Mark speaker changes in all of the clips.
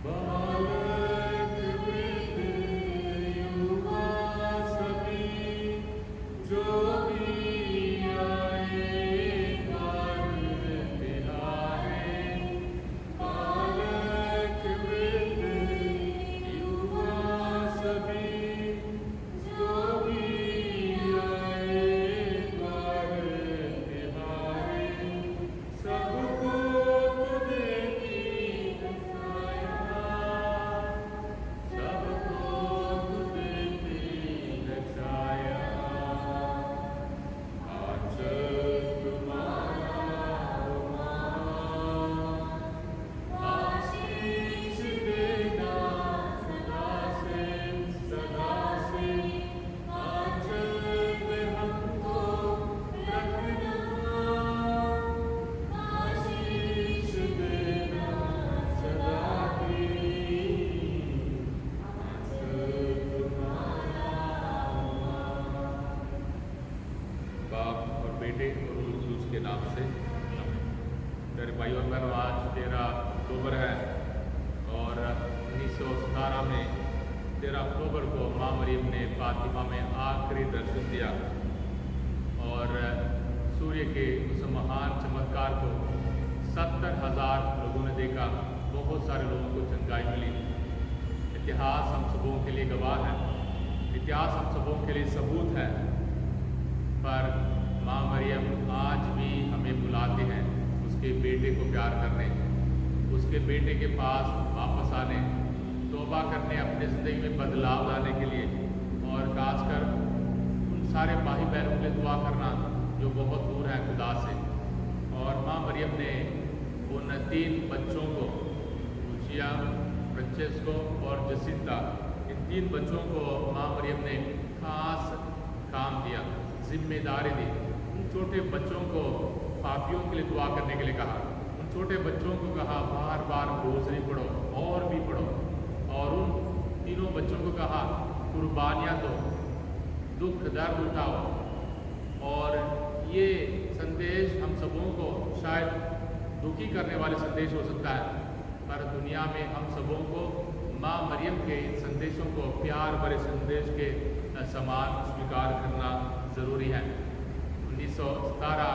Speaker 1: बालक वृद्ध युवा सभी जो भी आए द्वार तिहारे। बालक वृद्ध युवा सभी जो भी आए द्वार तिहारे। सबको बेटे और यीशु के नाम से मेरे भाई और बहनों, आज 13 अक्टूबर है और 1917 में 13 अक्टूबर को माँ मरियम ने फातिमा में आखिरी दर्शन दिया और सूर्य के उस महान चमत्कार को 70,000 लोगों ने देखा। बहुत सारे लोगों को चंगाई मिली। इतिहास हम सबों के लिए गवाह है, इतिहास हम सबों के लिए सबूत है। पर माँ मरियम आज भी हमें बुलाते हैं उसके बेटे को प्यार करने, उसके बेटे के पास वापस आने, तौबा करने, अपने ज़िंदगी में बदलाव लाने के लिए, और खासकर उन सारे भाई बहनों के लिए दुआ करना जो बहुत दूर है खुदा से। और माँ मरियम ने उन 3 बच्चों को, लूसिया, फ्रांचेस्को और जसिंता, इन 3 बच्चों को माँ मरियम ने खास काम दिया, जिम्मेदारी दी। उन छोटे बच्चों को पापियों के लिए दुआ करने के लिए कहा। उन छोटे बच्चों को कहा बार बार रोज़री पढ़ो और भी पढ़ो। और उन तीनों बच्चों को कहा कुर्बानियाँ दो, दुख दर्द उठाओ। और ये संदेश हम सबों को शायद दुखी करने वाले संदेश हो सकता है, पर दुनिया में हम सबों को माँ मरियम के इन संदेशों को प्यार भरे संदेश के समान स्वीकार करना ज़रूरी है। 1917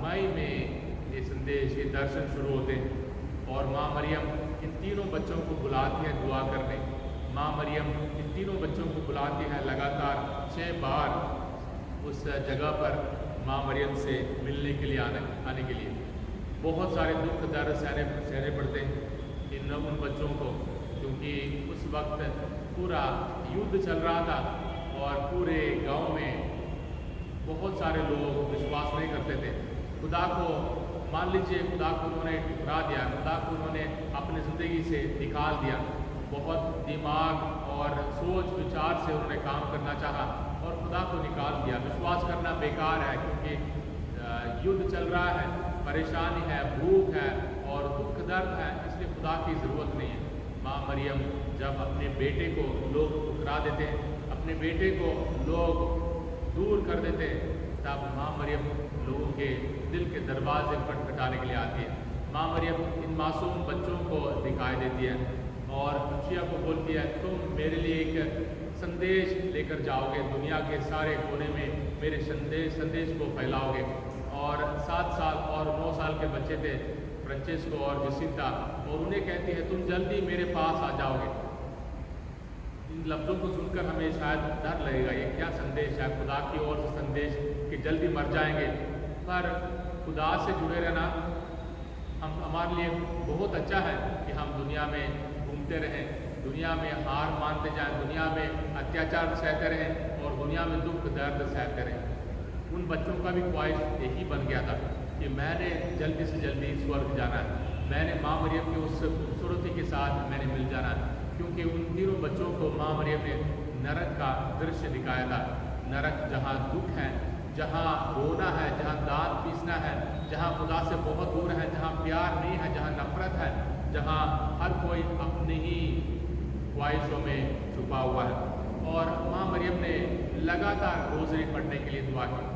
Speaker 1: मई में ये संदेश, ये दर्शन शुरू होते हैं और माँ मरियम इन तीनों बच्चों को बुलाती है दुआ करने। माँ मरियम इन तीनों बच्चों को बुलाती है लगातार 6 बार उस जगह पर माँ मरियम से मिलने के लिए आने के लिए। बहुत सारे दुख दर्द सहने पड़ते हैं उन बच्चों को, क्योंकि उस वक्त पूरा युद्ध चल रहा था और पूरे गांव में बहुत सारे लोग विश्वास नहीं करते थे खुदा को। मान लीजिए खुदा को उन्होंने ठुकरा दिया, खुदा को उन्होंने अपनी ज़िंदगी से निकाल दिया। बहुत दिमाग और सोच विचार से उन्होंने काम करना चाहा और खुदा को निकाल दिया। विश्वास करना बेकार है, क्योंकि युद्ध चल रहा है, परेशानी है, भूख है और दुख दर्द है, इसलिए खुदा की ज़रूरत नहीं है। माँ मरियम जब अपने बेटे को लोग ठुकरा देते हैं, अपने बेटे को लोग दूर कर देते हैं, तब माँ मरियम लोगों के दिल के दरवाजे खटखटाने के लिए आती है। माँ मरियम इन मासूम बच्चों को दिखाई देती है और लूसिया को बोलती है तुम मेरे लिए एक संदेश लेकर जाओगे, दुनिया के सारे कोने में मेरे संदेश को फैलाओगे। और 7 साल और 9 साल के बच्चे थे फ्रांचेस्को और जसिंता, और उन्हें कहती है तुम जल्दी मेरे पास आ जाओगे। इन लफ्ज़ों को सुनकर हमें शायद डर लगेगा, ये क्या संदेश है, खुदा की ओर से संदेश कि जल्दी मर जाएंगे। पर खुदा से जुड़े रहना हमारे लिए बहुत अच्छा है कि हम दुनिया में घूमते रहें, दुनिया में हार मानते जाएं, दुनिया में अत्याचार सहते रहें और दुनिया में दुख दर्द सहते रहें। उन बच्चों का भी ख्वाहिश यही बन गया था कि मैंने जल्दी से जल्दी स्वर्ग जाना है, मैंने माँ मरियम की उस खूबसूरती के साथ मैंने मिल जाना है। क्योंकि उन तीनों बच्चों को माँ मरियम ने नरक का दृश्य दिखाया था। नरक जहाँ दुख है, जहाँ रोना है, जहाँ दांत पीसना है, जहाँ खुदा से बहुत दूर है, जहाँ प्यार नहीं है, जहाँ नफरत है, जहाँ हर कोई अपनी ही ख्वाहिशों में छुपा हुआ है। और माँ मरियम ने लगातार रोज़री पढ़ने के लिए दुआ की।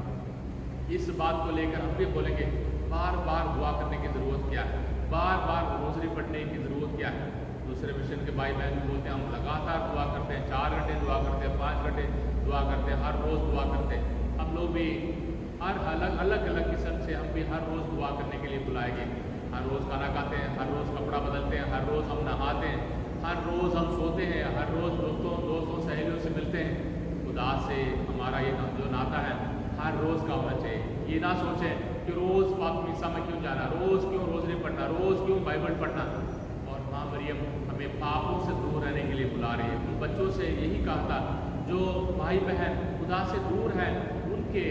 Speaker 1: इस बात को लेकर हम भी बोलेंगे बार बार दुआ करने की ज़रूरत क्या है, बार बार रोज़री पढ़ने की ज़रूरत क्या है। दूसरे मिशन के भाई बहन भी बोलते हैं हम लगातार दुआ करते हैं, 4 घंटे दुआ करते हैं, 5 घंटे दुआ करते हैं, हर रोज़ दुआ करते हैं। हम लोग भी हर अलग अलग किस्म से हम भी हर रोज़ दुआ करने के लिए बुलाए गए। हर रोज़ खाना खाते हैं, हर रोज़ कपड़ा बदलते हैं, हर रोज़ हम नहाते हैं, हर रोज़ हम सोते हैं, हर रोज़ दोस्तों सहेलियों से मिलते हैं। खुदा से हमारा ये जो नाता है हर रोज़ का होना चाहिए। ये ना सोचें कि रोज़ पाकमीसा में क्यों जाना, रोज़ क्यों रोज़ नहीं पढ़ना, रोज़ क्यों बाइबल पढ़ना। और माँ मरियम हमें पापों से दूर रहने के लिए बुला रही है। उन बच्चों से यही कहा था जो भाई बहन खुदा से दूर हैं, उनके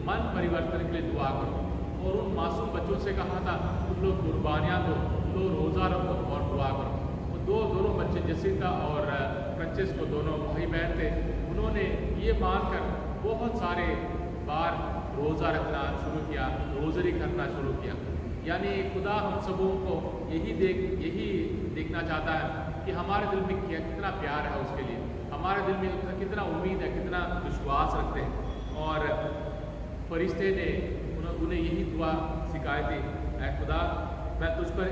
Speaker 1: मन परिवर्तन के लिए दुआ करो। और उन मासूम बच्चों से कहा था तुम लोग कुर्बानियाँ दो, तुम लोग रोज़ा रखो और दुआ करो। वो दोनों बच्चे जसिंता और फ्रांसिस्को दोनों भाई बहन थे। उन्होंने ये मानकर बहुत सारे बार रोज़ा रखना शुरू किया, रोज़री करना शुरू किया। यानी खुदा हम सबों को यही देखना चाहता है कि हमारे दिल में कितना प्यार है उसके लिए, हमारे दिल में कितना उम्मीद है, कितना विश्वास रखते हैं। और फरिश्ते ने उन्हें यही दुआ सिखाई थी, ऐ खुदा मैं तुझ पर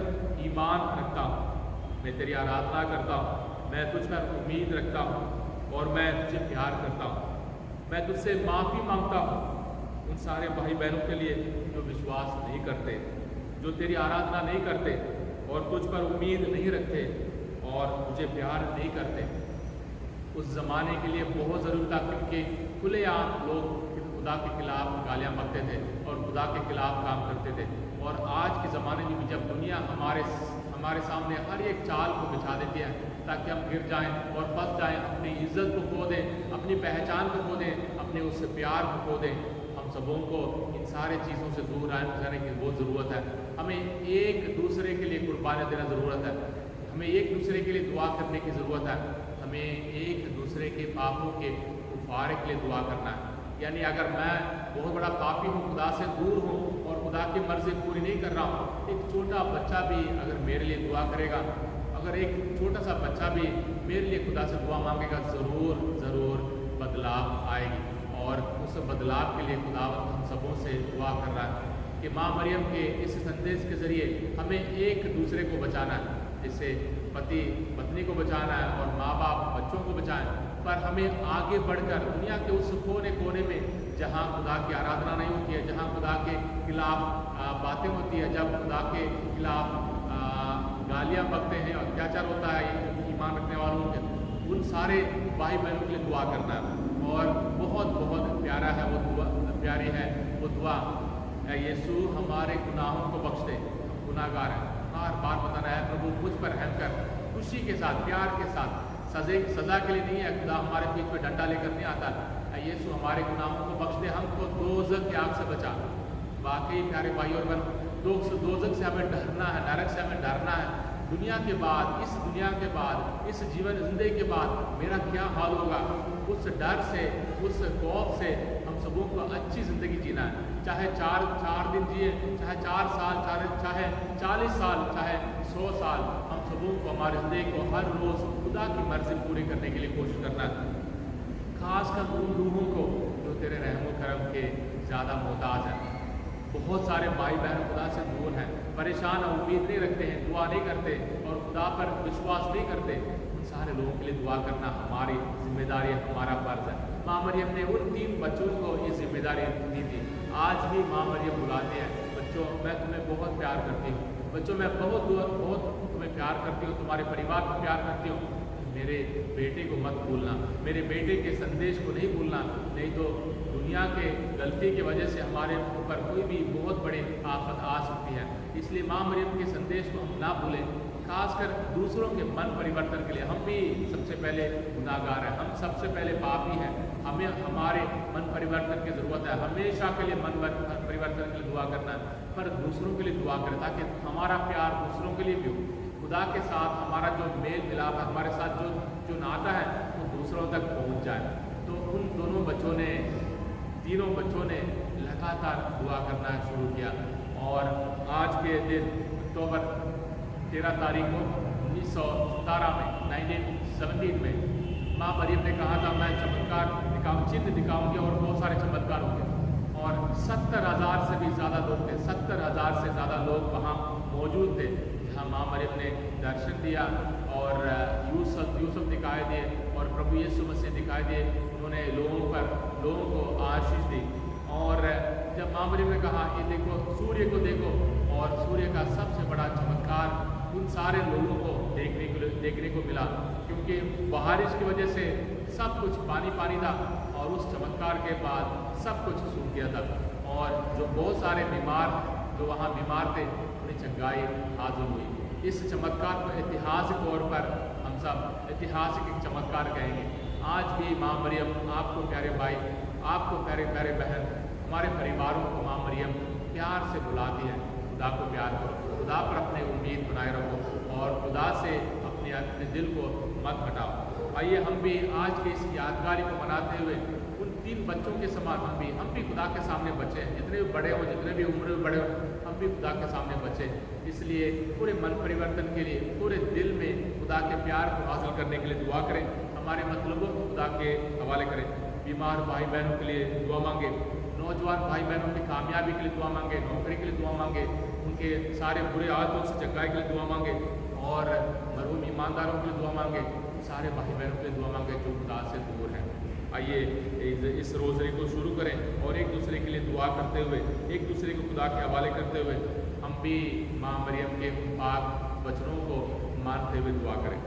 Speaker 1: ईमान रखता हूँ, मैं तेरी आराधना करता हूँ, मैं तुझ पर उम्मीद रखता हूँ और मैं तुझे प्यार करता हूँ। मैं तुझसे माफ़ी मांगता हूँ उन सारे भाई बहनों के लिए जो विश्वास नहीं करते, जो तेरी आराधना नहीं करते और तुझ पर उम्मीद नहीं रखते और तुझे प्यार नहीं करते। उस ज़माने के लिए बहुत ज़रूरी था क्योंकि खुलेआम लोग खुदा के खिलाफ गालियाँ बकते थे और खुदा के खिलाफ काम करते थे। और आज के ज़माने में भी जब दुनिया हमारे सामने हर एक चाल को बिछा देती है ताकि हम गिर जाएं और फंस जाएं, अपनी इज्जत को खो दें, अपनी पहचान को खो दें, अपने उससे प्यार को खो दें, हम सबों को इन सारे चीज़ों से दूर रहने की बहुत ज़रूरत है। हमें एक दूसरे के लिए कुर्बानी देना ज़रूरत है, हमें एक दूसरे के लिए दुआ करने की ज़रूरत है, हमें एक दूसरे के पापों के उफारे के लिए दुआ करना है। यानी अगर मैं बहुत बड़ा पापी हूँ, खुदा से दूर हूँ और खुदा की मर्ज़ी पूरी नहीं कर रहा हूँ, एक छोटा बच्चा भी अगर मेरे लिए दुआ करेगा, अगर एक छोटा सा बच्चा भी मेरे लिए खुदा से दुआ मांगेगा, ज़रूर बदलाव आएगी। और उस बदलाव के लिए खुदा हम सबों से दुआ कर रहा है कि माँ मरियम के इस संदेश के ज़रिए हमें एक दूसरे को बचाना है। जैसे पति पत्नी को बचाना है और माँ बाप बच्चों को बचाएं, पर हमें आगे बढ़कर दुनिया के उस कोने कोने में जहाँ खुदा की आराधना नहीं होती है, जहाँ खुदा के खिलाफ बातें होती है, जब खुदा के खिलाफ गालियाँ बकते हैं, अत्याचार होता है ईमान रखने वालों के, उन सारे भाई बहनों के लिए दुआ करना है। और बहुत बहुत प्यारा है वो दुआ, प्यारी है वो दुआ, यीशु हमारे गुनाहों को बख्श दे, गुनाहगार है। बार बार बताना है प्रभु मुझ पर रहम कर, खुशी के साथ, प्यार के साथ, सज़ा के लिए नहीं है। खुदा हमारे पीठ पे डंडा लेकर नहीं आता है। यीशु हमारे गुनाहों को बख्श दे, हमको दोज़ख की आग से बचा। वाकई प्यारे भाई और बहन, दोज़ख से हमें डरना है, नरक से हमें डरना है। दुनिया के बाद, इस दुनिया के बाद, इस जीवन जिंदगी के बाद मेरा क्या हाल होगा, उस डर से, उस खौफ से हम सबों को अच्छी ज़िंदगी जीना है। चाहे चार दिन जिए, चाहे 4 साल, चाहे 40 साल, चाहे 100 साल, हम सबों को हमारी ज़िंदगी को हर रोज़ खुदा की मर्ज़ी पूरी करने के लिए कोशिश करना है। खासकर उन लोगों को जो तेरे रहमो करम के ज़्यादा मोहताज हैं। बहुत सारे भाई बहन खुदा से दूर हैं, परेशान और उम्मीद नहीं रखते हैं, दुआ नहीं करते और खुदा पर विश्वास नहीं करते। उन सारे लोगों के लिए दुआ करना हमारी जिम्मेदारी है, हमारा फ़र्ज़ है। माँ मरियम ने उन 3 बच्चों को ये जिम्मेदारी दी थी। आज भी माँ मरियम बुलाते हैं, बच्चों मैं तुम्हें बहुत प्यार करती हूँ, बच्चों मैं बहुत तुम्हें प्यार करती हूँ, तुम्हारे परिवार को प्यार करती हूँ। मेरे बेटे को मत भूलना, मेरे बेटे के संदेश को नहीं भूलना, नहीं तो दुनिया के गलती की वजह से हमारे ऊपर कोई भी बहुत बड़ी आफत आ सकती है। इसलिए माँ मरियम के संदेश को हम ना भूलें, खासकर दूसरों के मन परिवर्तन के लिए। हम भी सबसे पहले गुनाहगार हैं, हम सबसे पहले पापी हैं, हमें हमारे मन परिवर्तन की ज़रूरत है। हमेशा के लिए मन परिवर्तन के लिए दुआ करना है, पर दूसरों के लिए दुआ करें ताकि हमारा प्यार दूसरों के लिए भी हो। खुदा के साथ हमारा जो मेल मिलाप है, हमारे साथ जो नाता है वो दूसरों तक पहुंच जाए। तो उन दोनों बच्चों ने, तीनों बच्चों ने लगातार दुआ करना शुरू किया। और आज के दिन अक्टूबर 13 तारीख को 1917 में 1917 में माँ मरियम ने कहा था मैं चमत्कार दिखाऊँ, चिन्ह दिखाऊंगी और बहुत सारे चमत्कार होंगे। और 70,000 से भी ज़्यादा लोग थे, 70,000 से ज़्यादा लोग वहाँ मौजूद थे जहाँ माँ मरियम ने दर्शन दिया और यूसुफ दिखाई दिए और प्रभु यीशु मसीह दिखाई दिए। उन्होंने लोगों को आशीष दी। और जब माँ मरियम ने कहा ये देखो सूर्य को देखो, और सूर्य का सबसे बड़ा चमत्कार उन सारे लोगों को देखने को मिला, क्योंकि बारिश की वजह से सब कुछ पानी था और उस चमत्कार के बाद सब कुछ सूख गया था। और जो बहुत सारे बीमार जो वहाँ बीमार थे उन्हें चंगाई हासिल हुई। इस चमत्कार को ऐतिहासिक तौर पर हम सब ऐतिहासिक एक चमत्कार कहेंगे। आज भी माँ मरियम आपको प्यारे भाई, आपको प्यारे बहन, हमारे परिवारों को माँ मरियम प्यार से बुलाती है। खुदा को प्यार करो, खुदा पर अपनी उम्मीद बनाए रखो और खुदा से अपने दिल को मत हटाओ। आइए हम भी आज के इस यादगारी को मनाते हुए उन 3 बच्चों के समान हम भी खुदा के सामने बचे हैं। जितने भी बड़े हों, जितने भी उम्र में बड़े हों, हम भी खुदा के सामने बचे। इसलिए पूरे मन परिवर्तन के लिए, पूरे दिल में खुदा के प्यार को हासिल करने के लिए दुआ करें। हमारे मतलबों को खुदा के हवाले करें। बीमार भाई बहनों के लिए दुआ मांगे, नौजवान भाई बहनों की कामयाबी के लिए दुआ मांगे, नौकरी के लिए दुआ मांगे, उनके सारे बुरे आदतों से जगाई के लिए दुआ मांगे और मरहूम ईमानदारों के लिए दुआ मांगे, सारे भाई बहनों के लिए दुआ मांगे जो खुदा से दूर हैं। आइए इस रोज़री को शुरू करें और एक दूसरे के लिए दुआ करते हुए, एक दूसरे को खुदा के हवाले करते हुए हम भी माँ मरियम के उन पाक वचनों को मानते हुए दुआ करें।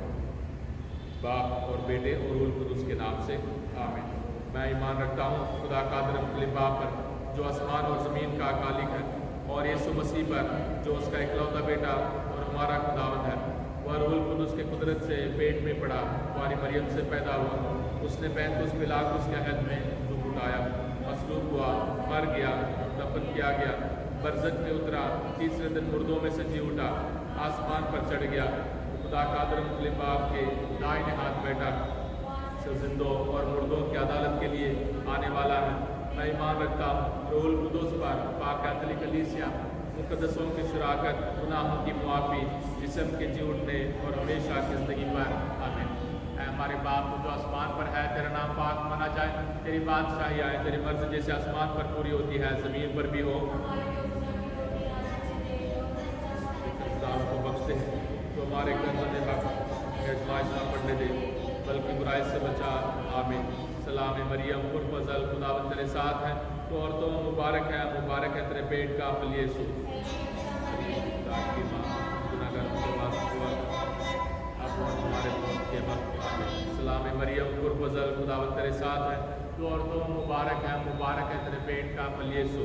Speaker 1: बाप और बेटे और रूह कुदूस के नाम से आमीन। मैं ईमान रखता हूँ खुदा कादिर मुतअल्लिम बाप पर, जो आसमान और ज़मीन का खालिक है, और यीशु मसीह पर, जो उसका इकलौता बेटा और हमारा खुदावंद है। वह रूह कुदूस के कुदरत से पेट में पड़ा, हमारी मरियम से पैदा हुआ। उसने 35 पिलातुस के अहद में दुख उठाया, मसलूब हुआ, मर गया, दफन किया गया, बरज़ख में उतरा, तीसरे दिन मुर्दों में से जी उठा, आसमान पर चढ़ गया, खुदा कादिर मुतअल्लिम बाप के दाहिने हाथ बैठा, जिंदों और मुर्दों की अदालत के लिए आने वाला है। मैं ईमान रखता हूँ रूह कुदूस पर, पाक कैथोलिक कलीसिया, मुक़द्दसों की शराकत, गुनाहों की मुआफ़ी, जिस्म के जी उठने और हमेशा की ज़िंदगी पर। आमीन। ऐ हमारे बाप जो आसमान पर है, तेरा नाम पाक माना जाए, तेरी बादशाही आए, तेरी मर्ज़ी जैसे आसमान पर पूरी होती है ज़मीन पर भी हो। को बख्शते हैं तो हमारे कर्ज़ आजमाइश ना पड़ने दे, बल्कि बुराई से बचा। आमीन। सलाम मरियम पुरफ़ज़ल, खुदावंद तेरे साथ है, तो औरतों में मुबारक है तेरे पेट का फल यीशु। गुनाहगार के वास्ते दुआ अब और हमारे मौत के वक्त। आमीन। सलाम मरियम पुरफ़ज़ल, खुदावंद तेरे साथ है, तो औरतों में मुबारक है तेरे पेट का फल यीशु।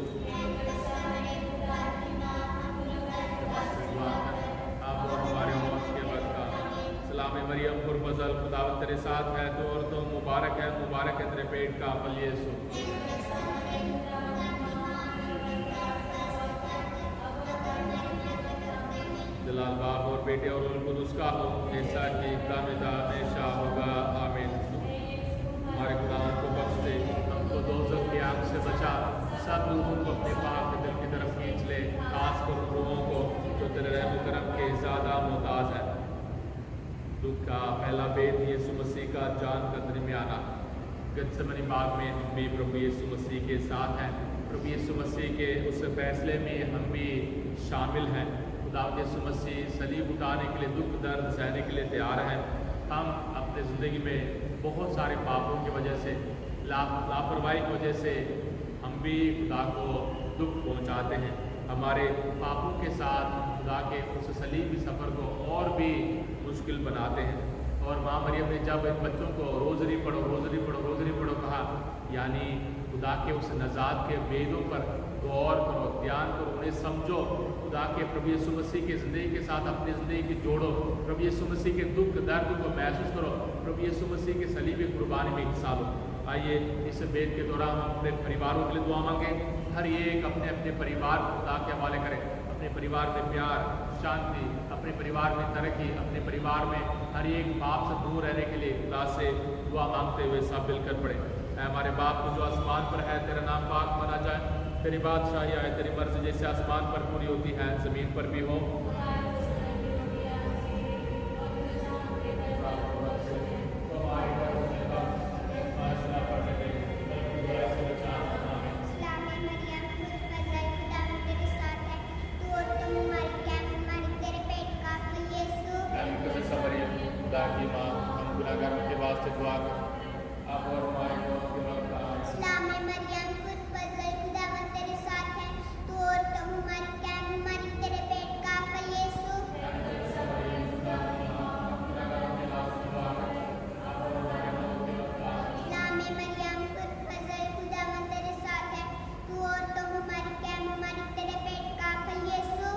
Speaker 1: अब और हमारे मौत के वक्त। सलाम मरियम पुरफ़ज़ल, खुदावंद तेरे साथ है, तो औरतों में मुबारक है तेरे पेट का फल यीशु। जलाल बाप और बेटे और रूह कुदूस का हो, जैसा कि दामिदा हमेशा होगा। आमीन। हमारे गुनाहों को बख्श दे, हमको दोज़ख की आग से बचा, सब लोगों को अपने पाक दिल की तरफ खींच ले, खास कर उन लोगों को जो तेरे रहम करम के ज़्यादा मोहताज है। दुख का पहला भेद यीशु मसीह का जान कदर में आना। गतसमनी बाग में हम भी प्रभु यीशु मसीह के साथ हैं। प्रभु यीशु मसीह के उस फैसले में हम भी शामिल हैं। खुदावंद यीशु मसीह सलीब उठाने के लिए, दुख दर्द सहने के लिए तैयार हैं। हम अपने ज़िंदगी में बहुत सारे पापों की वजह से, लापरवाही की वजह से हम भी खुदा को दुख पहुंचाते हैं। हमारे पापों के साथ खुदा के उस सलीबी सफ़र को और भी मुश्किल बनाते हैं। और माँ मरियम ने जब इन बच्चों को रोज़री पढ़ो कहा, यानी खुदा के उस नजात के वेदों पर गौर करो, ध्यान करो, उन्हें समझो, खुदा के प्रभु यीशु मसीह की ज़िंदगी के साथ अपनी ज़िंदगी की जोड़ो, प्रभु यीशु मसीह के दुख दर्द को महसूस करो, प्रभु यीशु मसीह के सलीबी कुर्बानी में हिस्सा लो। आइए इस वेद के दौरान हम अपने परिवारों के लिए दुआ मांगे। हर एक अपने अपने परिवार को खुदा के हवाले करें। अपने परिवार में प्यार, शांति, अपने परिवार में तरक्की, अपने परिवार में हर एक पाप से दूर रहने के लिए खुदा से दुआ मांगते हुए सब मिलकर पढ़ें। हमारे बाप जो आसमान पर है, तेरा नाम पाक माना जाए, तेरी बादशाही आए, तेरी मर्ज़ी जैसे आसमान पर पूरी होती है ज़मीन पर भी हो। की माँ, हम गुनहगारों के वास्ते दुआ कर, अब और हमारे मौत के वक्त आमीन।
Speaker 2: इस्लाम में मरियम खुद फजल खुदावन तेरे साथ है, तू और तुम हमारी क्या हमारी तेरे पेट का फल यीशु। इस्लाम में मरियम खुद फजल खुदावन तेरे साथ है, तू और तुम हमारी क्या हमारी तेरे पेट का फल यीशु।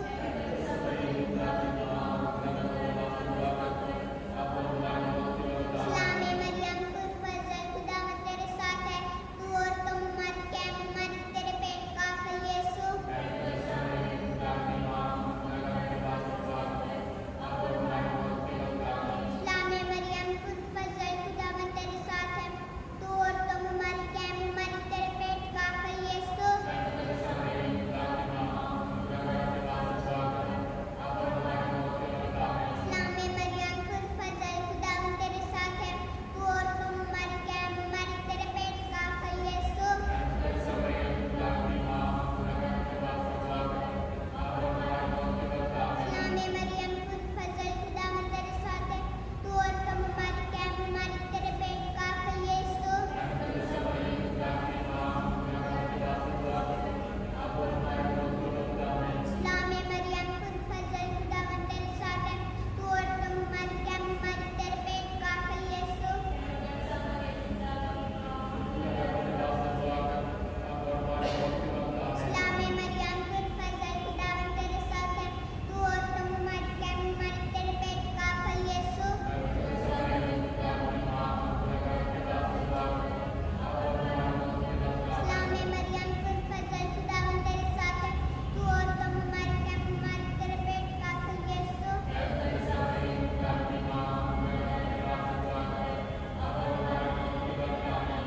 Speaker 2: इस्लाम में मरियम खुद फजल खुदावन तेरे साथ है, तू और तुम हमारी क्या हमारी तेरे पेट का फल यीशु। इस्लाम में मरियम खुद फजल खुदावन तेरे साथ है, तू और तुम हमारी क्या हमारी तेरे पेट का फल यीशु। इस्लाम में मरियम खुद फजल खुदावन तेरे साथ है, तू और तुम हमारी क्या हमारी तेरे पेट का फल यीशु। इस्लाम में मरियम खुद फजल खुदावन तेरे साथ है, तू और तुम हमारी क्या हमारी तेरे पेट का फल यीशु। इस्लाम में मरियम खुद फजल खुदावन तेरे साथ है, तू और तुम हमारी क्या हमारी तेरे पेट का फल यीशु। इस्लाम में मरियम खुद फजल खुदावन तेरे साथ है, तू और तुम हमारी क्या हमारी तेरे पेट का फल यीशु। इस्लाम में मरियम खुद फजल खुदावन तेरे साथ है, तू और तुम हमारी क्या हमारी तेरे पेट का फल यीशु।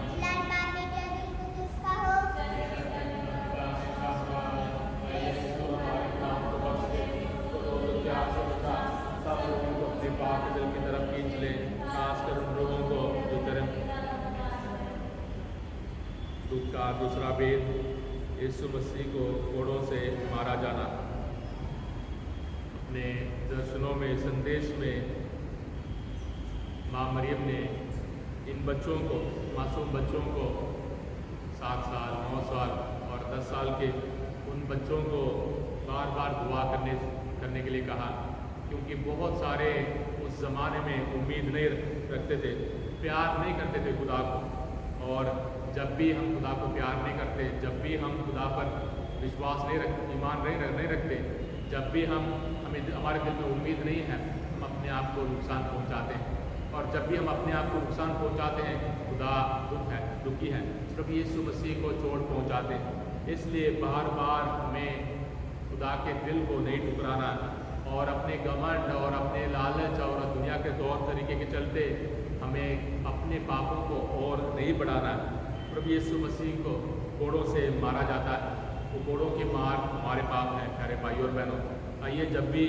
Speaker 2: इस्लाम पाक में जो दिल कुदस का हो,
Speaker 1: सब लोगों को अपने पाक दिल की तरफ खींच ले, खासकर उन लोगों को जो धर्म दुख का दूसरा भेद यीशु मसीह को कोड़ों से मारा जाना। अपने दर्शनों में संदेश में माँ मरियम ने इन बच्चों को, मासूम बच्चों को 7 साल 9 साल और 10 साल के उन बच्चों को बार बार दुआ करने के लिए कहा, क्योंकि बहुत सारे उस ज़माने में उम्मीद नहीं रखते थे, प्यार नहीं करते थे खुदा को। और जब भी हम खुदा को प्यार नहीं करते, जब भी हम खुदा पर विश्वास ईमान नहीं रखते, जब भी हमें हमारे दिल में उम्मीद नहीं है, हम अपने आप को नुकसान पहुंचाते हैं। और जब भी हम अपने आप को नुकसान पहुंचाते हैं, खुदा दुखी है, क्योंकि यीशु मसीह को चोट पहुंचाते हैं। इसलिए बार बार हमें खुदा के दिल को नहीं ठुकराना और अपने घमंड और अपने लालच और दुनिया के तौर तरीके के चलते हमें अपने पापों को और नहीं बढ़ाना। प्रभु यीशु मसीह को कोड़ों से मारा जाता है, वो कोड़ों की मार हमारे पाप है। प्यारे भाई और बहनों, आइए जब भी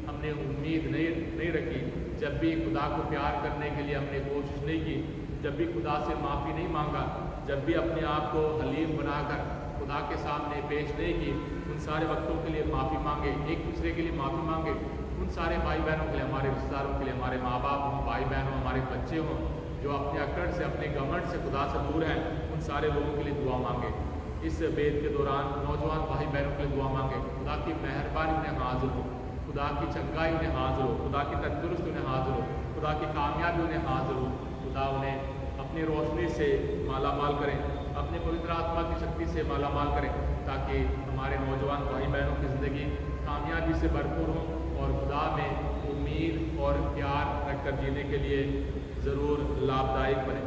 Speaker 1: हमने उम्मीद नहीं रखी, जब भी खुदा को प्यार करने के लिए हमने कोशिश नहीं की, जब भी खुदा से माफ़ी नहीं मांगा, जब भी अपने आप को हलीम बनाकर खुदा के सामने पेश नहीं की, उन सारे वक्तों के लिए माफ़ी मांगे, एक दूसरे के लिए माफ़ी मांगे। उन सारे भाई बहनों के लिए, हमारे रिश्तेदारों के लिए, हमारे माँ बाप हों, भाई बहन हों, हमारे बच्चे हों, जो अपने अकड़ से, अपने घमंड से खुदा से दूर हैं, उन सारे लोगों के लिए दुआ मांगे। इस वेद के दौरान नौजवान भाई बहनों के लिए दुआ मांगे, खुदा की मेहरबानी उन्हें हाजिर हो, खुदा की चंगाई उन्हें हाजिर हो, खुदा की तंदुरुस्ती उन्हें हाजिर हो, खुदा की कामयाबी उन्हें हाजिर हो। खुदा उन्हें अपनी रोशनी से माला माल करें, अपने पवित्र आत्मा की शक्ति से माला माल करें, ताकि हमारे नौजवान भाई बहनों की ज़िंदगी कामयाबी से भरपूर हो और खुदा में उम्मीद और प्यार रखकर जीने के लिए ज़रूर लाभदायक बने।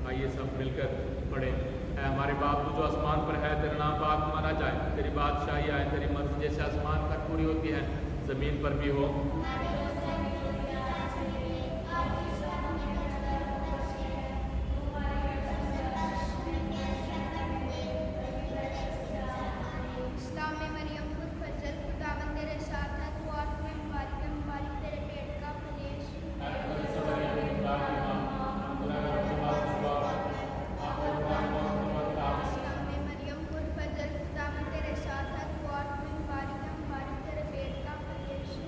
Speaker 1: आइए सब मिलकर पढ़ें। है हमारे बाप जो आसमान पर है, तेरा नाम पाक माना जाए, तेरी बादशाही आए, तेरी मर्ज़ी जैसे आसमान पर पूरी होती है ज़मीन पर भी हो।
Speaker 2: इस्लाम में मरियम खुद फजल खुदावन तेरे साथ है, तू और तुम्हें मुबारक तेरे पेट का फल यीशु। इस्लाम में मरियम खुद फजल खुदावन तेरे साथ है, तू और तुम्हें मुबारक तेरे पेट का फल यीशु।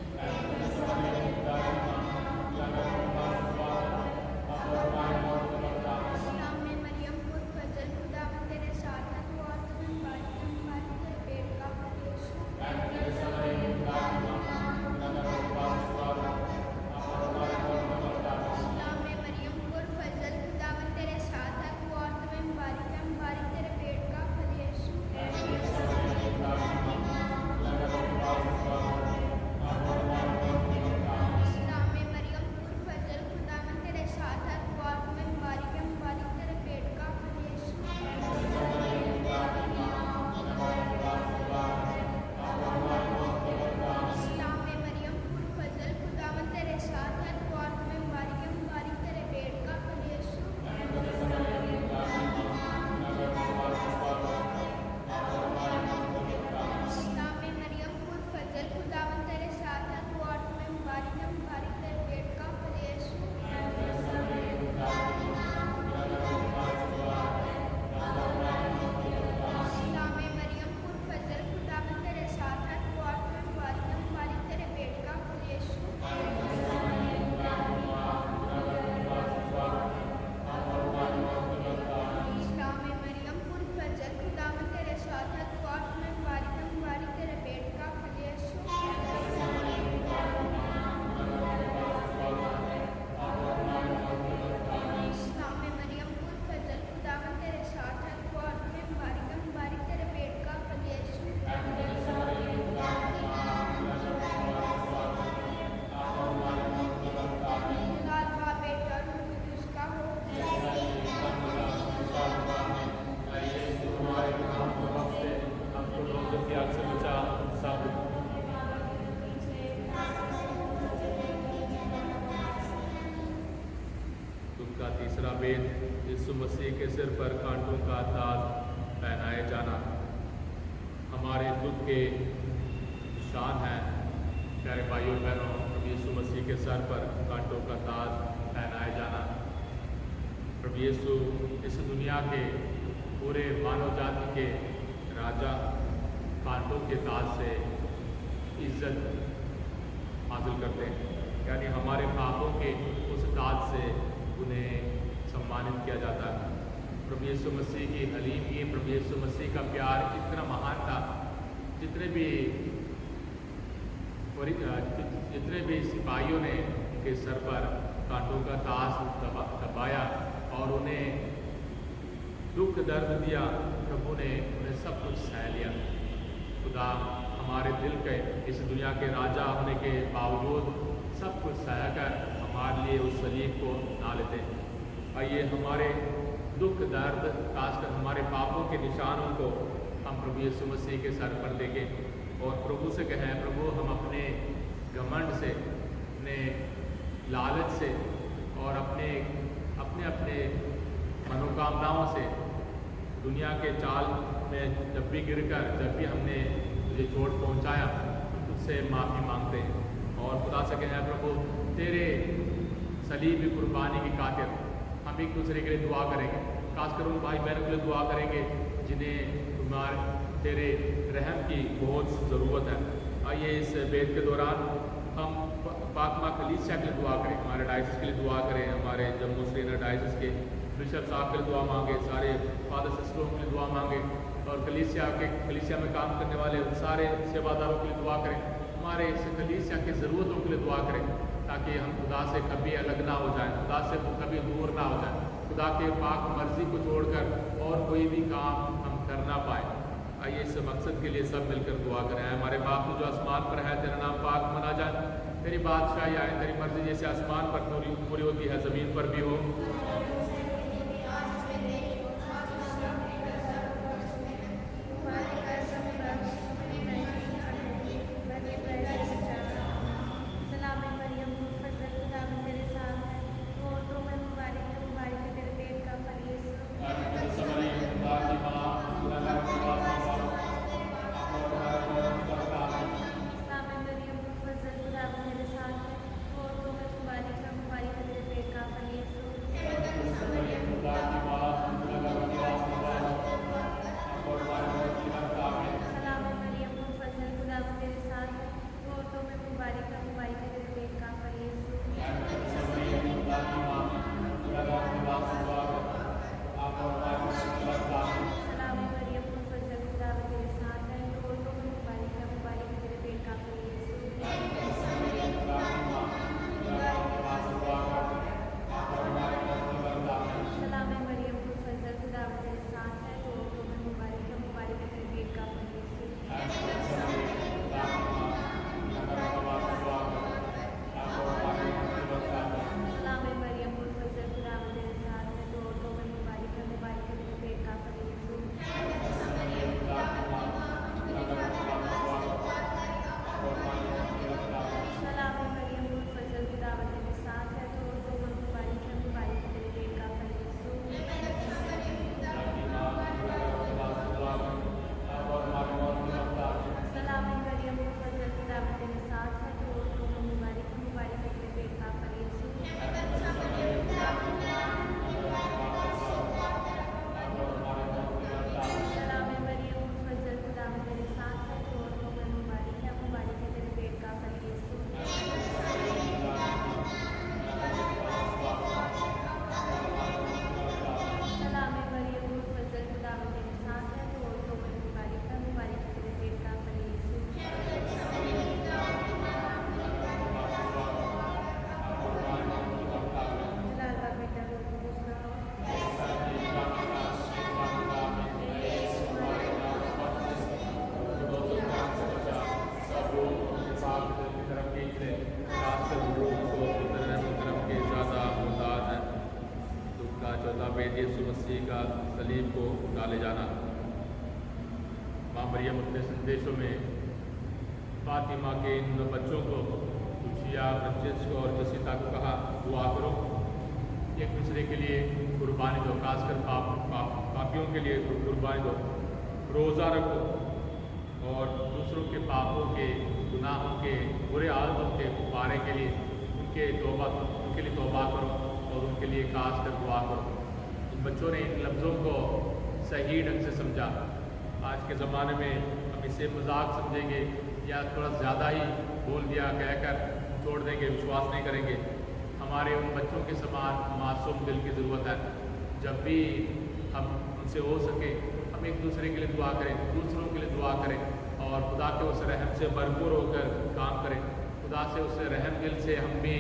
Speaker 1: तीसरा वेद, यीशु मसीह के सिर पर कांटों का ताज पहनाए जाना। हमारे दुख के निशान हैं प्यारे भाइयों बहनों, प्रभु यीशु मसीह के सर पर कांटों का ताज पहनाए जाना। प्रभु यीशु इस दुनिया के पूरे मानव जाति के राजा कांटों के ताज से इज्जत हासिल करते हैं, यानी हमारे पापों के उस ताज से उन्हें सम्मानित किया जाता है। प्रभु यीशु मसीह की हलीमी, प्रभु यीशु मसीह का प्यार इतना महान था, जितने भी सिपाहियों ने उनके सर पर कांटों का ताज दबाया और उन्हें दुख दर्द दिया, प्रभु ने उन्हें सब कुछ सह लिया। खुदा हमारे दिल के इस दुनिया के राजा होने के बावजूद सब कुछ सहकर हमारे लिए उस सलीब को ना लेते। आइए हमारे दुख दर्द, खासकर हमारे पापों के निशानों को हम प्रभु यीशु मसीह के सर पर देखें और प्रभु से कहें, प्रभु हम अपने घमंड से, अपने लालच से और अपने मनोकामनाओं से, दुनिया के चाल में जब भी गिरकर, जब भी हमने तुझे चोट पहुंचाया, तुझसे माफ़ी मांगते हैं और खुदा से कहें, प्रभु तेरे सलीबी कुर्बानी की खातिर हम एक दूसरे के लिए दुआ करेंगे, खासकर उन भाई बहनों के लिए दुआ करेंगे जिन्हें तेरे रहम की बहुत ज़रूरत है। आइए इस वेद के दौरान हम पाकमा कलीसिया के लिए दुआ करें, हमारे डायसिस के लिए दुआ करें, हमारे जम्मू श्रीनगर डायसिस के बिशप साहब के लिए दुआ मांगे, सारे फादर सिस्टरों के लिए दुआ मांगे और कलीसिया में काम करने वाले सारे सेवादारों के लिए दुआ करें, हमारे इस कलीसिया की ज़रूरतों के लिए दुआ करें, ताकि हम खुदा से कभी अलग ना हो जाएं, खुदा से कभी दूर ना हो जाएं, खुदा के पाक मर्जी को छोड़कर और कोई भी काम हम कर ना पाए। आइए इस मकसद के लिए सब मिलकर दुआ करें। हमारे बाप जो आसमान पर है, तेरा नाम पाक मना जाए, तेरी बादशाही आए, तेरी मर्जी जैसे आसमान पर पूरी होती है ज़मीन पर भी हो। यीशु मसीह का सलीब को डाले जाना। माँ मरियम अपने संदेशों में फातिमा के इन बच्चों को, लुसिया, फ्रांसिस्को और जसिता को कहा, दुआ करो, एक दूसरे दूसरे के लिए कुर्बानी दो, खासकर पापियों के लिए कुर्बानी दो। रोज़ा रखो और दूसरों के पापों के, गुनाहों के, बुरे आदतों के कुफारे के लिए उनके लिए तौबा करो और उनके लिए खास कर दुआ करो। इन बच्चों ने इन लफ्ज़ों को सही ढंग से समझा। आज के ज़माने में हम इसे मजाक समझेंगे या थोड़ा ज़्यादा ही बोल दिया कहकर छोड़ देंगे, विश्वास नहीं करेंगे। हमारे उन बच्चों के समान मासूम दिल की ज़रूरत है। जब भी हम उनसे हो सके हम एक दूसरे के लिए दुआ करें, दूसरों के लिए दुआ करें और खुदा के उस रहम से भरपूर होकर काम करें। खुदा से उस रहम दिल से हम भी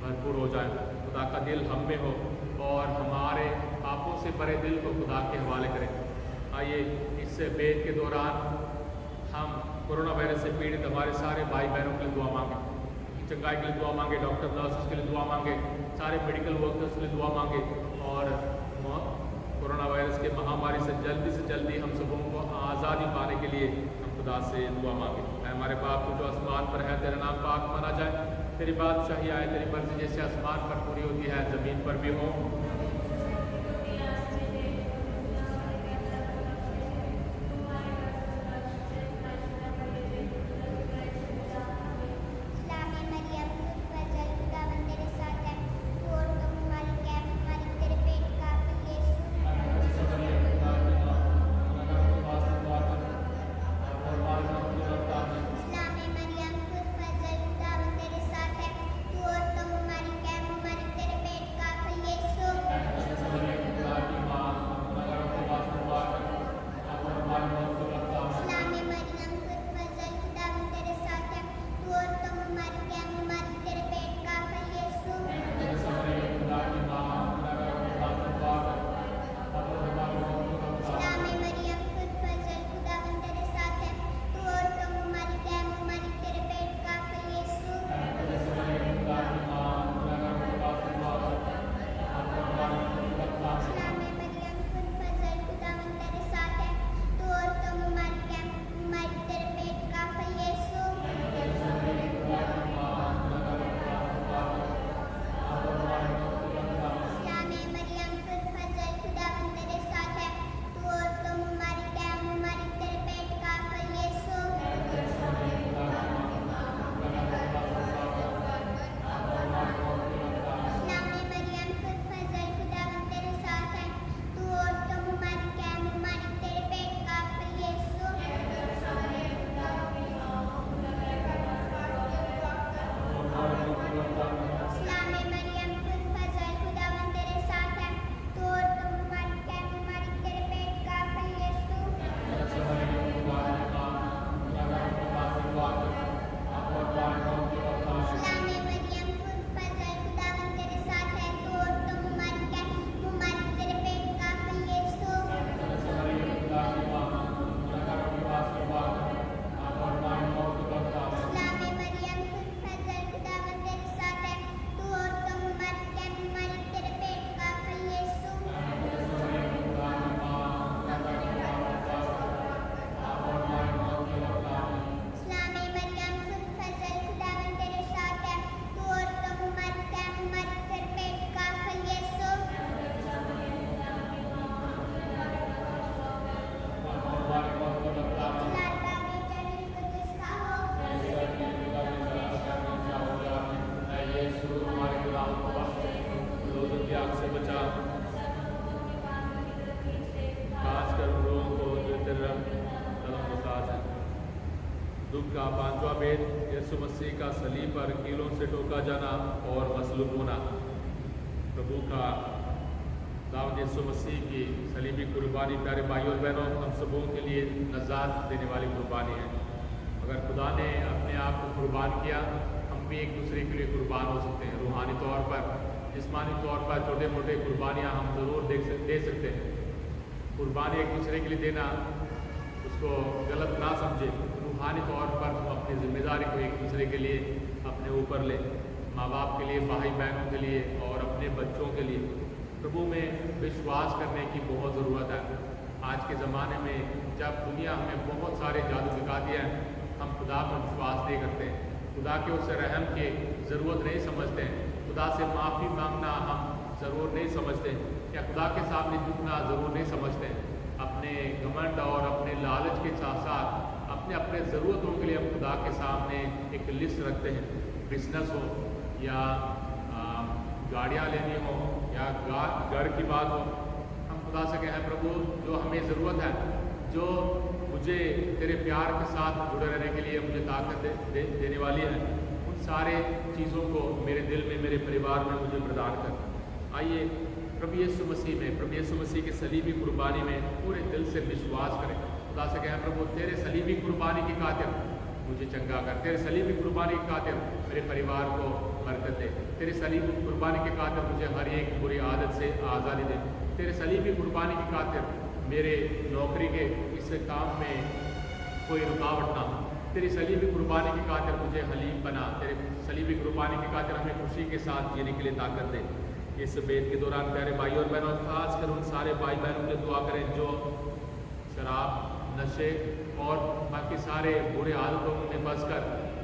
Speaker 1: भरपूर हो जाएं, खुदा का दिल हम में हो और हमारे पापों से भरे दिल को खुदा के हवाले करें। आइए इस बेद के दौरान हम कोरोना वायरस से पीड़ित हमारे सारे भाई बहनों के लिए दुआ मांगें, उनकी चंगाई के लिए दुआ मांगे, डॉक्टर नर्सेस के लिए दुआ मांगे, सारे मेडिकल वर्कर्स के लिए दुआ मांगे और कोरोना वायरस के महामारी से जल्दी हम सबों को आज़ादी पाने के लिए हम खुदा से दुआ मांगे। हमारे बाप जो आसमान पर है, तेरा नाम पाक माना जाए, तेरी बादशाही आए, तेरी मर्जी जैसे आसमान पर पूरी होती है ज़मीन पर भी हो। दुख का पांचवा भेद, यीशु मसीह का सलीब पर कीलों से टोका जाना और मसलूब होना। प्रभु का दाऊद यीशु मसीह की सलीबी कुर्बानी प्यारे भाइयों और बहनों हम सबों के लिए नजात देने वाली कुर्बानी है। अगर खुदा ने अपने आप को कुर्बान किया, हम भी एक दूसरे के लिए कुर्बान हो सकते हैं। रूहानी तौर पर, जिस्मानी तौर पर छोटे मोटे कुर्बानियाँ हम ज़रूर दे सकते हैं। कुर्बानी एक दूसरे के लिए देना, उसको गलत ना समझे। रूहानी तौर पर हम अपनी जिम्मेदारी को एक दूसरे के लिए अपने ऊपर लें, माँ बाप के लिए, भाई बहनों के लिए और अपने बच्चों के लिए। प्रभु में विश्वास करने की बहुत ज़रूरत है। आज के ज़माने में जब दुनिया हमें बहुत सारे जादू दिखाती है, हम खुदा पर विश्वास नहीं करते, खुदा के उस रहम की ज़रूरत नहीं समझते हैं। खुदा से माफ़ी मांगना हम ज़रूर नहीं समझते या खुदा के सामने झुकना ज़रूर नहीं समझते। अपने घमंड और अपने लालच के साथ साथ अपने अपने ज़रूरतों के लिए हम खुदा के सामने एक लिस्ट रखते हैं। बिजनेस हो या गाड़ियाँ लेनी हो या घर की बात हो, हम खुदा से कहें प्रभु जो हमें ज़रूरत है, जो मुझे तेरे प्यार के साथ जुड़े रहने के लिए मुझे ताकत देने वाली है, उन सारे चीज़ों को मेरे दिल में, मेरे परिवार में मुझे प्रदान कर। आइए प्रभु यीशु मसीह में, प्रभु यीशु मसीह की सलीबी कुर्बानी में पूरे दिल से विश्वास करें। खुदा से कहें प्रभु तेरे सलीबी कुर्बानी की खातिर मुझे चंगा कर, तेरे सलीबी कुर्बानी की खातिर मेरे परिवार को बरकत दे, तेरे सलीबी कुर्बानी की खातिर मुझे हर एक बुरी आदत से आज़ादी दे, तेरे सलीबी कुर्बानी की खातिर मेरे नौकरी के इस काम में कोई रुकावट ना हो, तेरी सलीबी कुर्बानी की खातिर मुझे हलीम बना, तेरे सलीबी कुर्बानी की खातिर हमें खुशी के साथ जीने के लिए ताकत दे। इस बेद के दौरान प्यारे भाई और बहनों, खास कर उन सारे भाई बहनों के लिए दुआ करें जो शराब, नशे और बाकी सारे बुरे आदतों में फंस कर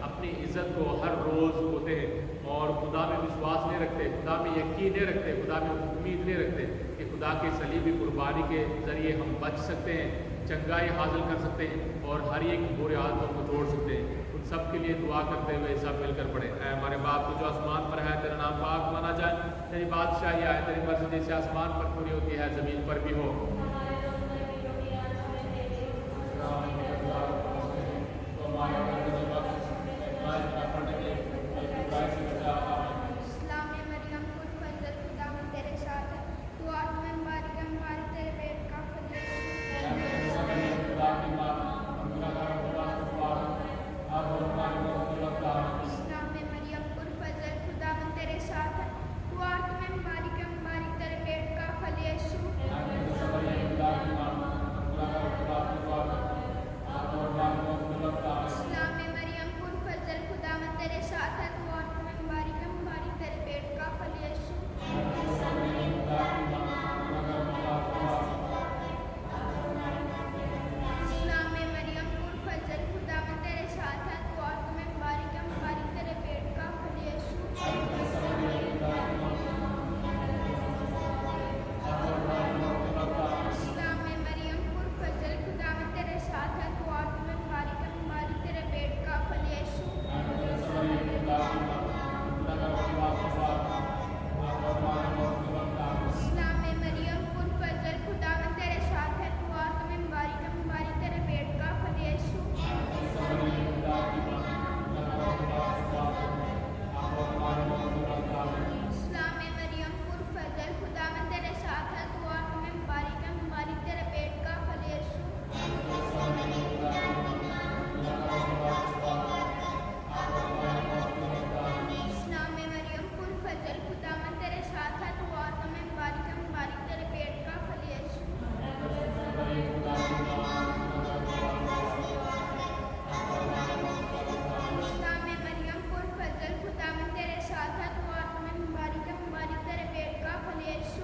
Speaker 1: अपनी इज्जत को हर रोज़ खोते हैं और खुदा में विश्वास नहीं रखते, खुदा में यकीन नहीं रखते, खुदा में उम्मीद नहीं रखते कि खुदा के सलीबी कुर्बानी के ज़रिए हम बच सकते हैं, चंगाई हासिल कर सकते हैं और हर एक बुरे आदतों को छोड़ सकते हैं। उन सब के लिए दुआ करते हुए सब मिलकर पढ़े। ऐ हमारे बाप जो आसमान पर है, तेरा नाम पाक माना जाए, तेरी बादशाही आए, तेरी मर्जी जैसे आसमान पर पूरी होती है ज़मीन पर भी हो।
Speaker 2: इस्लाम में मरियम कुल फजल खुदावंद तेरे साथ है, तू आत्मा में मुबारक है, तेरे पेट का फल इस्लाम में मरियम कुल फजल खुदावंद तेरे साथ है, तू आत्मा में मुबारक है, तेरे पेट का फल यीशु। इस्लाम में मरियम कुल फजल खुदावंद तेरे साथ है, तू आत्मा में मुबारक है, तेरे पेट का फल यीशु। इस्लाम में मरियम कुल फजल खुदावंद तेरे साथ है, तू आत्मा में मुबारक है, तेरे पेट का फल यीशु। इस्लाम में मरियम कुल फजल खुदावंद तेरे साथ है, तू आत्मा में मुबारक है, तेरे पेट का फल यीशु। इस्लाम में मरियम कुल फजल खुदावंद तेरे साथ है, तू आत्मा में मुबारक है, तेरे पेट का फल यीशु। इस्लाम में मरियम कुल फजल खुदावंद तेरे साथ है, तू आत्मा में मुबारक है, तेरे पेट का फल यीशु। इस्लाम में मरियम कुल फजल खुदावंद तेरे साथ है, तू आत्मा में मुबारक है, तेरे पेट का फल यीशु। इस्लाम में मरियम कुल फजल खुदावंद तेरे साथ है, तू आत्मा में मुबारक है, तेरे पेट का फल यीशु।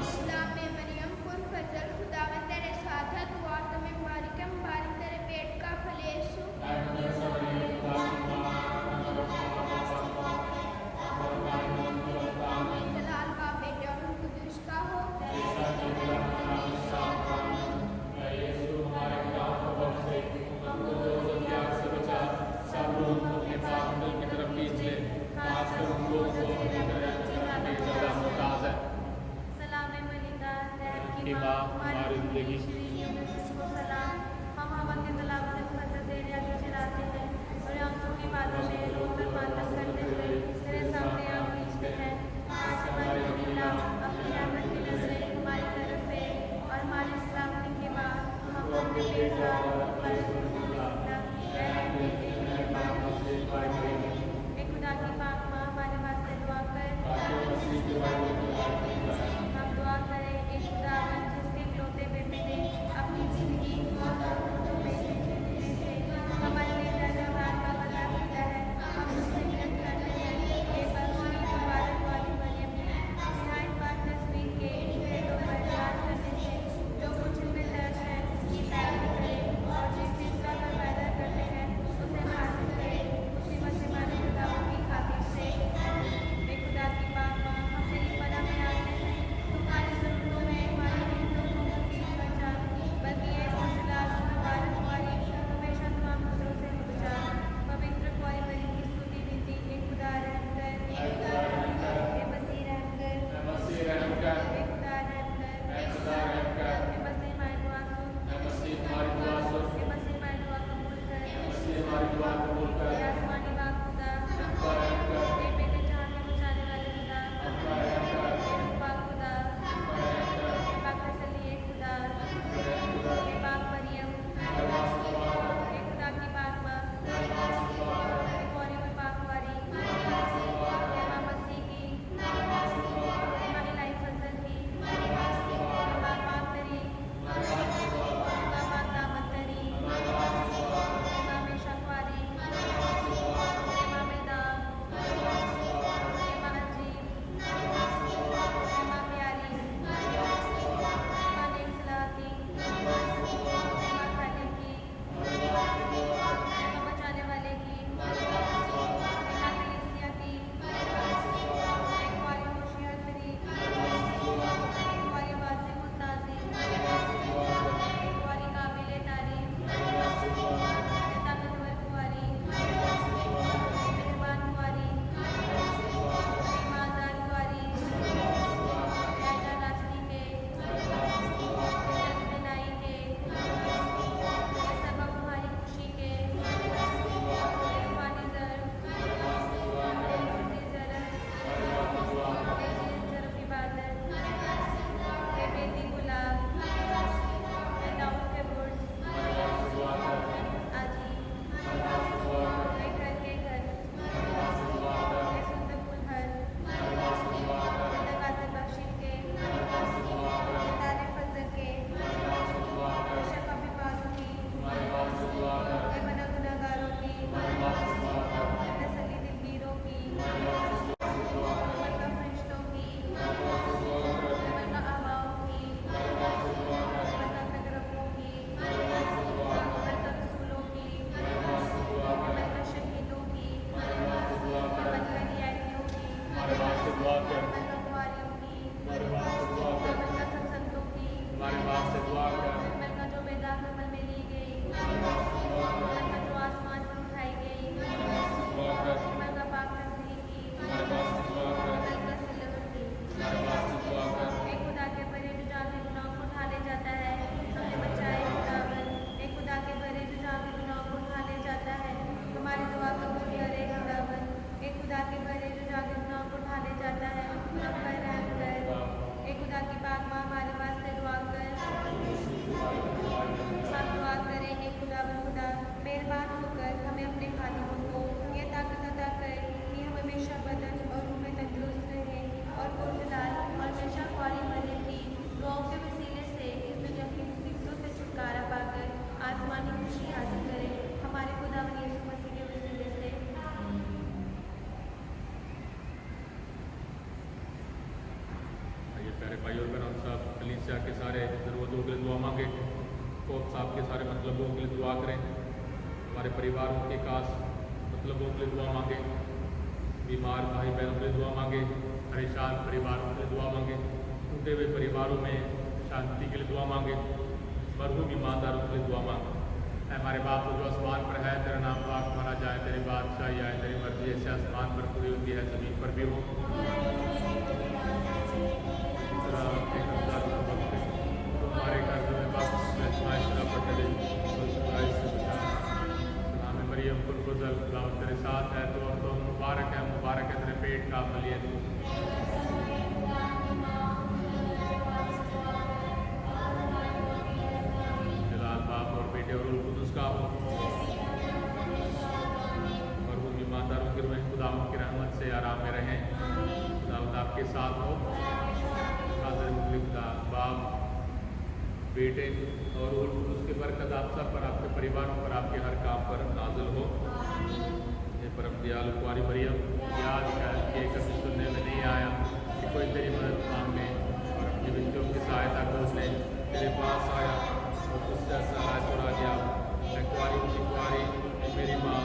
Speaker 2: इस्लाम में मरियम कुल फजल खुदावंद तेरे साथ है, तू आत्मा में मुबारक है, तेरे पेट का फल यीशु। जलाल बाप बेटे और रूह कुदूस का हो।
Speaker 3: सलाम मलिका
Speaker 1: की माँ हमारी जिंदगी
Speaker 3: सलाम। हम हवन के तलाब से फजल देने आगे चलाते हैं और आंसू की बातों में रोकर मातम करते हुए तेरे सामने आप खींचते हैं। आज हमारी मलिका अपनी रहमत की नजरें हमारी तरफ से और हमारी सलामती के बाद हम अपने पेट का खुदा की पाक माँ हमारे वास्ते दुआ कर। हम दुआ करें एक खुदावन जिसके इकलौते बेटे ने
Speaker 1: दुआ कबूल कर।
Speaker 3: हे आसमानी बाप खुदा,
Speaker 1: अपना रहम कर,
Speaker 3: हे बेटे जहां के बचाने वाले खुदा,
Speaker 1: अपना रहम कर,
Speaker 3: हे रूह पाक खुदा,
Speaker 1: अपना रहम कर,
Speaker 3: हे पाक तसल्ली खुदा,
Speaker 1: अपना रहम कर,
Speaker 3: हे पाक मरियम,
Speaker 1: हमारे वास्ते दुआ कर,
Speaker 3: हे खुदा की पाक माँ,
Speaker 1: हमारे वास्ते दुआ कर,
Speaker 3: हे कौरी में पाक वारी,
Speaker 1: हमारे वास्ते दुआ कर,
Speaker 3: हे माँ मसीह की,
Speaker 1: हमारे वास्ते दुआ कर,
Speaker 3: हे माँ इलाही फजल की,
Speaker 1: हमारे वास्ते दुआ
Speaker 3: हे
Speaker 1: कर,
Speaker 3: माँ पाक तरी,
Speaker 1: हमारे वास्ते दुआ कर,
Speaker 3: हे माँ पाक दामन तरी,
Speaker 1: हमारे वास्ते दुआ कर,
Speaker 3: हे माँ बेशकवारी,
Speaker 1: हमारे वास्ते दुआ कर,
Speaker 3: हे माँ बेदाग,
Speaker 1: हमारे वास्ते दुआ कर,
Speaker 3: हे माँ अजीब,
Speaker 1: हमारे वास्ते दुआ कर,
Speaker 3: हे माँ प्यारी,
Speaker 1: हमारे वास्ते दुआ कर,
Speaker 3: हे माँ नेक सलाहती,
Speaker 1: हमारे वास्ते दुआ कर,
Speaker 3: हे माँ खालिक की,
Speaker 1: हमारे वास्ते दुआ कर,
Speaker 3: हे माँ बचाने वाले की,
Speaker 1: हमारे वास्ते दुआ कर,
Speaker 3: हे माँ कलीसिया की,
Speaker 1: हमारे वास्ते दुआ कर,
Speaker 3: हे कुंवारी होशियार तरी,
Speaker 1: हमारे वास्ते दुआ कर,
Speaker 3: हे कुंवारी वाज़े मुताज़ी,
Speaker 1: हमारे वास्ते दुआ कर,
Speaker 3: हे कुंवारी काबिले तारीफ,
Speaker 1: हमारे वास्ते दुआ कर,
Speaker 3: हे ताकतवर कुंवारी,
Speaker 1: हमारे वास्ते दुआ कर,
Speaker 3: हे मेहरबान कुंवारी,
Speaker 1: हमारे वास्ते दुआ कर,
Speaker 3: हे ईमानदार कुंवारी,
Speaker 1: हमारे वास्ते दुआ कर,
Speaker 3: हे आजा रास्ती के,
Speaker 1: हमारे वास्ते दुआ कर,
Speaker 3: हे रंगनाई के,
Speaker 1: हमारे वास्ते दुआ कर,
Speaker 3: हे सबक तुम्हारी खुशी के,
Speaker 1: हमारे वास्ते दुआ कर,
Speaker 3: हे रूहानी दर,
Speaker 1: हमारे वास्ते दुआ कर,
Speaker 3: हे खुशी जरत,
Speaker 1: हमारे वास्ते दुआ कर,
Speaker 3: हे जीत जरफ इबादत, हे बेदी गुलाब, हे दाऊद के बुर्ज,
Speaker 1: हमारे वास्ते दुआ कर,
Speaker 3: आजी,
Speaker 1: हमारे वास्ते दुआ कर,
Speaker 3: हे घर के घर,
Speaker 1: हमारे वास्ते दुआ कर,
Speaker 3: हे सुंदर कुल्हर,
Speaker 1: हमारे वास्ते दुआ कर,
Speaker 3: हे दगातर बख्शिश के,
Speaker 1: हमारे वास्ते दुआ कर,
Speaker 3: हे तारे फजल के,
Speaker 1: हमारे वास्ते दुआ
Speaker 3: हे
Speaker 1: कर,
Speaker 3: शफा बिपारों की,
Speaker 1: हमारे वास्ते दुआ कर,
Speaker 3: हे बना गुनाहगारों की,
Speaker 1: हमारे वास्ते दुआ कर,
Speaker 3: हे तसल्ली दिलगीरों की,
Speaker 1: हमारे वास्ते दुआ कर,
Speaker 3: हे मलका फरिश्तों की,
Speaker 1: हमारे वास्ते दुआ कर,
Speaker 3: हे मलका आबाओं की,
Speaker 1: हमारे वास्ते दुआ कर,
Speaker 3: हे मलका तगरकों की,
Speaker 1: हमारे वास्ते दुआ
Speaker 3: हे
Speaker 1: कर,
Speaker 3: मलका रसूलों की,
Speaker 1: हमारे वास्ते दुआ
Speaker 3: हे
Speaker 1: कर,
Speaker 3: मलका शहीदों की,
Speaker 1: हमारे वास्ते दुआ
Speaker 3: हे
Speaker 1: कर,
Speaker 3: मलका रियायतियों की,
Speaker 1: हमारे वास्ते दुआ कर,
Speaker 3: हे मलका कुंवारियों की,
Speaker 1: हमारे वास्ते दुआ
Speaker 3: हे
Speaker 1: कर,
Speaker 3: मलका सब संतों की,
Speaker 1: हमारे वास्ते दुआ कर,
Speaker 3: हे मलका जो बेदाग अमल में ली गई,
Speaker 1: हमारे वास्ते दुआ
Speaker 3: हे
Speaker 1: कर,
Speaker 3: मलका जो आसमान पर उठाई गई,
Speaker 1: हमारे वास्ते दुआ कर,
Speaker 3: हे मलका पाक नजदीकी,
Speaker 1: हमारे वास्ते दुआ कर,
Speaker 3: हे मलका सिलवती,
Speaker 1: हमारे वास्ते दुआ कर,
Speaker 3: हे खुदा के बरे जो जहाँ के गुनाहों को उठा ले जाता है, हमें बचाए खुदावन। हे खुदा के बरे जो जहाँ के गुनाहों को उठा ले जाता है, हमारी दुआ कबूल करे खुदावन। हे खुदा के बरे जो जहाँ के गुनाहों को उठा ले जाता है, हम पर रहम कर। हे खुदा की पाक माँ हमारे वास्ते दुआ कर। हम दुआ करें, हे खुदावन खुदा मेहरबान होकर हमें अपने खालिकों को ये ताकत अता कर कि हम हमेशा बदन और रूह में तंदुरुस्त रहें और पुरजलाल और हमेशा ख्वारी मरियम की दुआओं के वसीले से इस दुनिया की मुसीबतों से छुटकारा पाकर आसमानी खुशी हासिल करें। हमारे खुदावन यीशु मसीह के वसीले से
Speaker 1: आइए प्यारे भाई और बहनों, सब कलीसिया के सारे ज़रूरतों के लिए दुआ मांगे, कोप साहब के सारे मतलबों के लिए दुआ करें, हमारे परिवारों के खास मतलबों के लिए दुआ मांगे, बीमार भाई बहनों के लिए दुआ मांगे, परेशान परिवारों के लिए दुआ मांगे, टूटे हुए परिवारों में शांति के लिए दुआ मांगे, मरहूम ईमानदारों के लिए दुआ मांगे। ऐ हमारे बाप जो आसमान पर है, तेरा नाम पाक माना जाए, तेरी बादशाही आए, तेरी मर्जी ऐसे आसमान पर पूरी होती है, ज़मीन पर भी हो। तुम्हारे घर में बख्श मरियम कुलफुजल खुदावंद तेरे साथ है, तो और तो मुबारक है तेरे पेट का फल यीशु। जलाल बाप और बेटे और रूह कुदुस का हो, और वो ईमानदारों के रूह खुदावंद की रहमत से आराम में रहें। खुदावंद आपके साथ हो, बाप बेटे और उसके बरकत आप सब पर, आपके परिवारों पर, आपके हर काम पर नाजिल हो। ये परम दयालु कुंवारी मरियम याद कर के कभी सुनने में नहीं आया कि कोई तेरी मदद मांगने और अपनी बच्चों की सहायता खोजने तेरे पास आया और उससे ऐसा राज चुरा गया। मैं कुंवारी की कुंवारी मेरी माँ